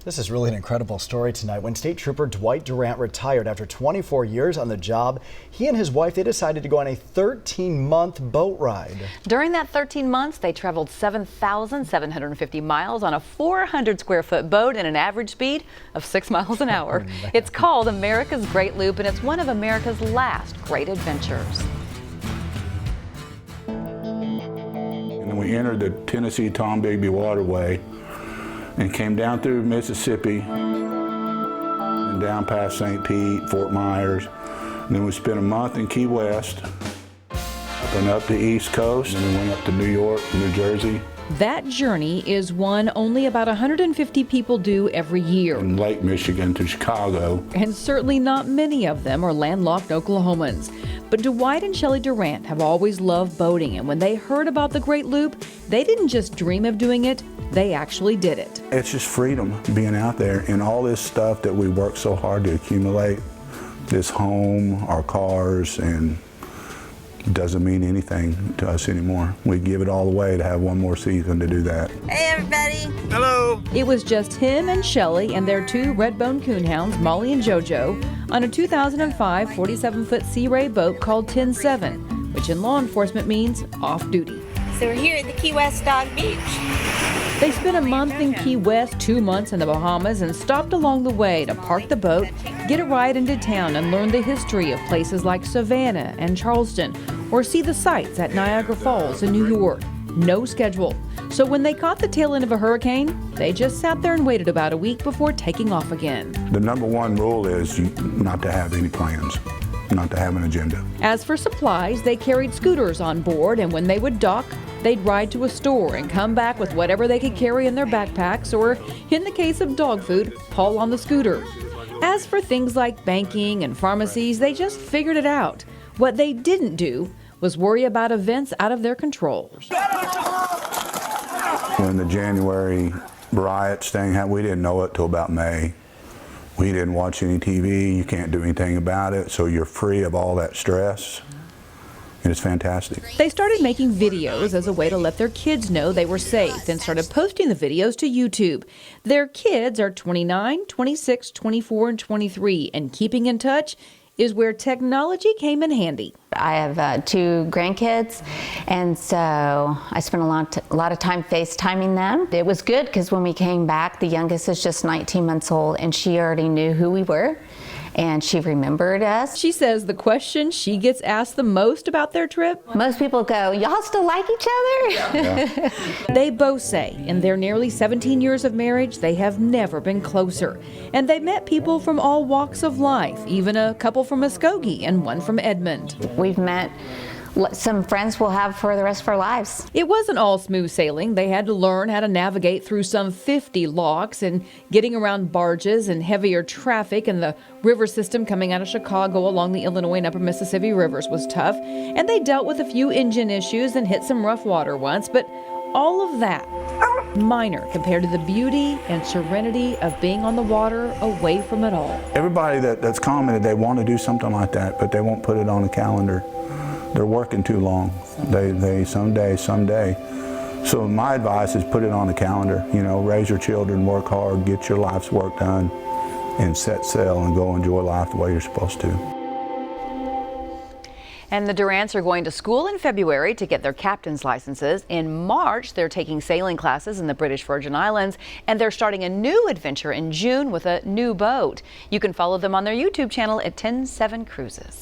This is really an incredible story tonight. When State Trooper Dwight Durant retired after 24 years on the job, he and his wife, they decided to go on a 13-month boat ride. During that 13 months, they traveled 7,750 miles on a 400-square-foot boat at an average speed of 6 miles an hour. It's called America's Great Loop, and it's one of America's last great adventures. And we entered the Tennessee-Tombigbee waterway and came down through Mississippi and down past St. Pete, Fort Myers. And then we spent a month in Key West, up and up the East Coast, and we went up to New York, New Jersey. That journey is one only about 150 people do every year. From Lake Michigan to Chicago. And certainly not many of them are landlocked Oklahomans. But Dwight and Shelley Durant have always loved boating, and when they heard about the Great Loop, they didn't just dream of doing it, they actually did it. It's just freedom being out there, and all this stuff that we work so hard to accumulate, this home, our cars, and doesn't mean anything to us anymore. We give it all away to have one more season to do that. Hey everybody! Hello! It was just him and Shelley and their two red-bone coonhounds, Molly and JoJo, on a 2005 47-foot Sea Ray boat called 10-7, which in law enforcement means off-duty. So we're here at the Key West Dog Beach. They spent a month in Key West, 2 months in the Bahamas, and stopped along the way to park the boat, get a ride into town, and learn the history of places like Savannah and Charleston, or see the sights at Niagara Falls in New York. No schedule. So when they caught the tail end of a hurricane, they just sat there and waited about a week before taking off again. The number one rule is not to have any plans, not to have an agenda. As for supplies, they carried scooters on board, and when they would dock, they'd ride to a store and come back with whatever they could carry in their backpacks, or in the case of dog food, haul on the scooter. As for things like banking and pharmacies, they just figured it out. What they didn't do was worry about events out of their control. When the January riots thing happened, we didn't know it till about May. We didn't watch any TV, you can't do anything about it, so you're free of all that stress. And it's fantastic. They started making videos as a way to let their kids know they were safe and started posting the videos to YouTube. Their kids are 29, 26, 24, and 23, and keeping in touch is where technology came in handy. I have 2 grandkids, and so I spent a lot of time FaceTiming them. It was good because when we came back, the youngest is just 19 months old, and she already knew who we were, and she remembered us. She says the question she gets asked the most about their trip? Most people go, y'all still like each other? Yeah. They both say in their nearly 17 years of marriage, they have never been closer. And they met people from all walks of life, even a couple from Muskogee and one from Edmond. We've met some friends we'll have for the rest of our lives. It wasn't all smooth sailing. They had to learn how to navigate through some 50 locks and getting around barges and heavier traffic, and the river system coming out of Chicago along the Illinois and Upper Mississippi rivers was tough. And they dealt with a few engine issues and hit some rough water once, but all of that minor compared to the beauty and serenity of being on the water away from it all. Everybody that's commented, they want to do something like that, but they won't put it on the calendar. They're working too long. They someday. So my advice is put it on the calendar. You know, raise your children, work hard, get your life's work done, and set sail and go enjoy life the way you're supposed to. And the Durants are going to school in February to get their captain's licenses. In March, they're taking sailing classes in the British Virgin Islands, and they're starting a new adventure in June with a new boat. You can follow them on their YouTube channel at 10-7 Cruises.